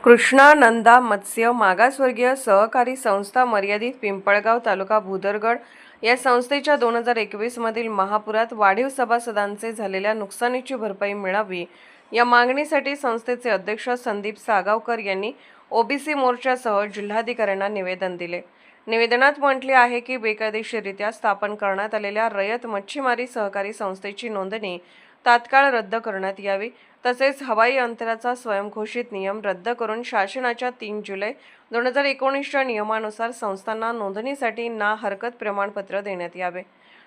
कृष्णा नंदा मत्स्य मागासवर्गीय सहकारी संस्था मर्यादित पिंपळगाव तालुका भुदरगड या संस्थेच्या 2021 मधील महापुरात वाढीव सभासदांचे झालेल्या नुकसानीची भरपाई मिळावी या मागणीसाठी संस्थेचे अध्यक्ष संदीप सागावकर यांनी ओबीसी मोर्चासह जिल्हाधिकाऱ्यांना निवेदन दिले। निवेदनात म्हटले आहे की बेकायदेशीररित्या स्थापन करण्यात आलेल्या रयत मच्छीमारी सहकारी संस्थेची नोंदणी तात्काळ रद्द करण्यात यावी, तसेच हवाई अंतराचा स्वयंघोषित नियम रद्द करून शासनाच्या 3 जुलै 2019च्या नियमानुसार संस्थांना नोंदणीसाठी ना हरकत प्रमाणपत्र देण्यात यावे।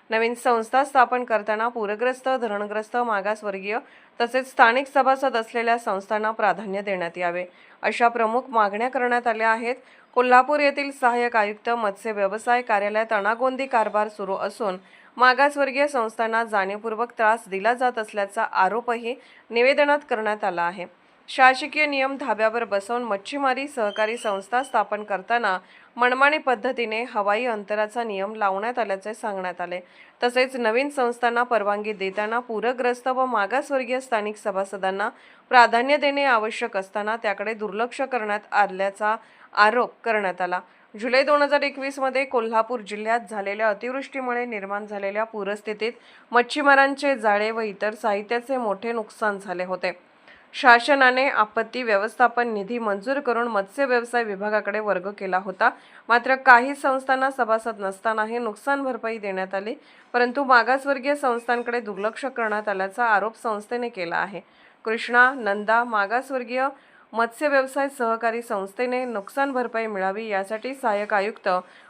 नवीन संस्था स्थापन करताना पूरग्रस्त, धरणग्रस्त, मागासवर्गीय तसेच स्थानिक सभासद असलेल्या संस्थांना प्राधान्य देण्यात यावे, अशा प्रमुख मागण्या करण्यात आल्या आहेत। कोल्हापूर येथील सहाय्यक आयुक्त मत्स्य व्यवसाय कार्यालयात अनागोंदी कारभार सुरू असून मागासवर्गीय संस्थांना जाणीवपूर्वक त्रास दिला जात असल्याचा आरोपही निवेदनात करण्यात आला आहे। शासकीय नियम धाब्यावर बसवून मच्छीमारी सहकारी संस्था स्थापन करताना मनमानी पद्धतीने हवाई अंतराचा नियम लावण्यात आल्याचे सांगण्यात आले। तसेच नवीन संस्थांना परवानगी देताना पूरग्रस्त व मागासवर्गीय स्थानिक सभासदांना प्राधान्य देणे आवश्यक असताना त्याकडे दुर्लक्ष करण्यात आल्याचा आरोप करण्यात आला। जुलै 2021 मध्ये कोल्हापूर जिल्ह्यात झालेल्या अतिवृष्टीमुळे निर्माण झालेल्या पूरस्थितीत मच्छीमारांचे जाळे व इतर साहित्याचे मोठे नुकसान झाले होते। शासनाने आपत्ती व्यवस्थापन निधी मंजूर करून मत्स्य व्यवसाय विभागाकडे वर्ग केला होता, मात्र काही संस्थांना सभासद नसतानाही नुकसान भरपाई देण्यात आली, परंतु मागासवर्गीय संस्थांकडे दुर्लक्ष करण्यात आल्याचा आरोप संस्थेने केला आहे। कृष्णा नंदा मागासवर्गीय मत्स्य व्यवसाय सहकारी संस्थेने नुकसान भरपाई मिळावी यासाठी सहाय्यक आयुक्त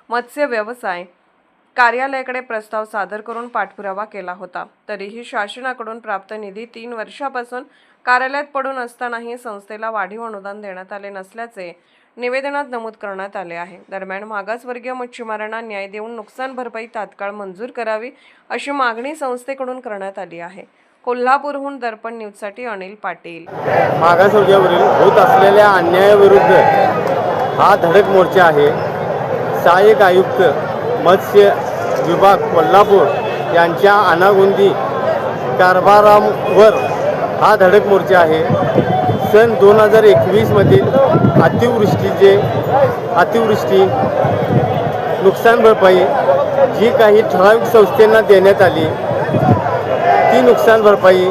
मत्स्य व्यवसाय कार्यालयाकडे प्रस्ताव सादर करून पाठपुरावा केला होता, तरीही शासनाकडून प्राप्त निधी 3 वर्षापासून कार्यालयात पडून असतानाही संस्थेला वाढीव अनुदान देण्यात आले नसल्याचे निवेदनात नमूद करण्यात आले आहे। दरम्यान मागासवर्गीय मच्छीमारांना न्याय देऊन नुकसान भरपाई तात्काळ मंजूर करावी अशी मागणी संस्थेकडून करण्यात आली आहे। कोल्हापूरहून दर्पण न्यूजसाठी अनिल पाटील। मागासवर्गीयावरील होत असलेल्या अन्यायाविरुद्ध हा धडक मोर्चा आहे। सहाय्यक आयुक्त मत्स्य विभाग कोल्हापूर यांच्या अनागोंदी कारभारावर हा धडक मोर्चा आहे। सन 2021 मधील अतिवृष्टी नुकसान भरपाई जी काही ठराविक संस्थांना देण्यात आली ती नुकसान भरपाई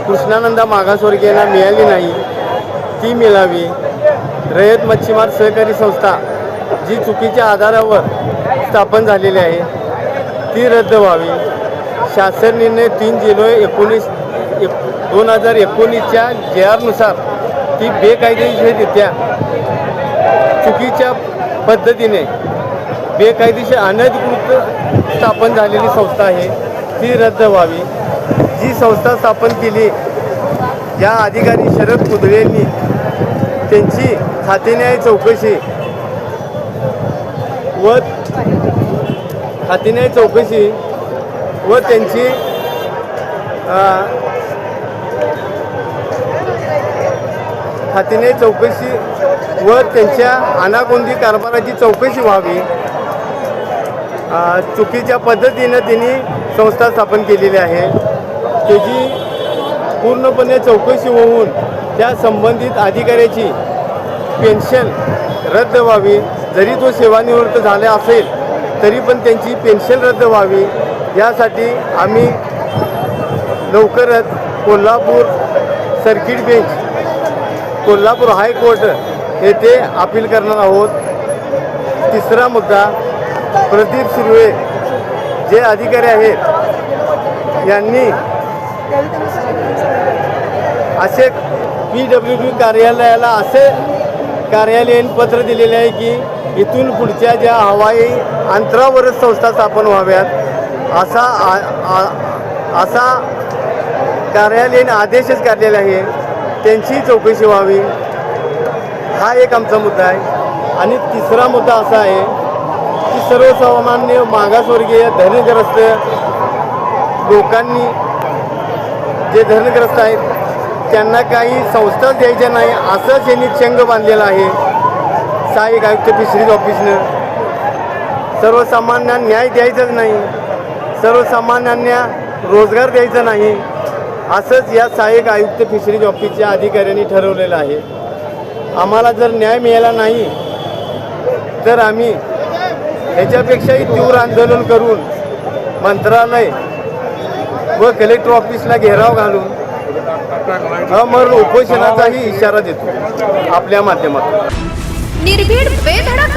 कृष्णानंदा मागासवर्गीयांना मिळाली नाही, ती मिळावी। रयत मच्छीमार सहकारी संस्था जी चुकीच्या आधारावर स्थापन झालेली आहे ती रद्द व्हावी। शासन निर्णय 3 जुलै 2019च्या JR नुसार ती बेकायदेशीररित्या चुकीच्या पद्धतीने बेकायदेशीर अनधिकृत स्थापन झालेली संस्था आहे ती रद्द व्हावी। जी संस्था स्थापन केली या अधिकारी शरद कुदळे यांनी त्यांची खातेन्याय चौकशी व त्यांची खातेन्याय चौकशी व त्यांच्या अनागोंदी कारभाराची चौकशी व्हावी। चुकीच्या पद्धतीने त्यांनी संस्था स्थापन केलेली आहे, त्याची पूर्णपणे चौकशी होऊन त्या संबंधित अधिकाऱ्याची पेन्शन रद्द व्हावी। जरी तो सेवानिवृत्त झाला असेल तरी पण त्यांची पेन्शन रद्द व्हावी। यासाठी आम्ही लवकरच Kolhapur circuit bench, Kolhapur high court येथे अपील करणार आहोत। तिसरा मुद्दा, प्रदीप सुर्वे जे अधिकारी आहेत यांनी असे PWD कार्यालयाला असे कार्यालयीन पत्र दिलेले आहे की इथून पुढच्या ज्या हवाई अंतरावरच संस्था स्थापन व्हाव्यात असा कार्यालयीन आदेशच काढलेला आहे, त्यांची चौकशी व्हावी। हा एक आमचा मुद्दा आहे। आणि तिसरा मुद्दा असा आहे की सर्वसामान्य मागासवर्गीय धनग्रस्त लोकांनी जे धनग्रस्त आहेत त्यांना काही संस्था द्यायच्या नाही असंच यांनी चंग बांधलेला आहे सहाय्यक आयुक्त फिशरीज ऑफिसनं। सर्वसामान्यांना न्याय द्यायचाच नाही, सर्वसामान्यांना रोजगार द्यायचा नाही असंच या सहाय्यक आयुक्त फिशरीज ऑफिसच्या अधिकाऱ्यांनी ठरवलेलं आहे। आम्हाला जर न्याय मिळाला नाही तर आम्ही ह्याच्यापेक्षाही तीव्र आंदोलन करून मंत्रालय व कलेक्टर ऑफिसला घेराव घालून अमर उपोषणाचाही इशारा देतो आपल्या माध्यमातून. निर्भीड बेधडक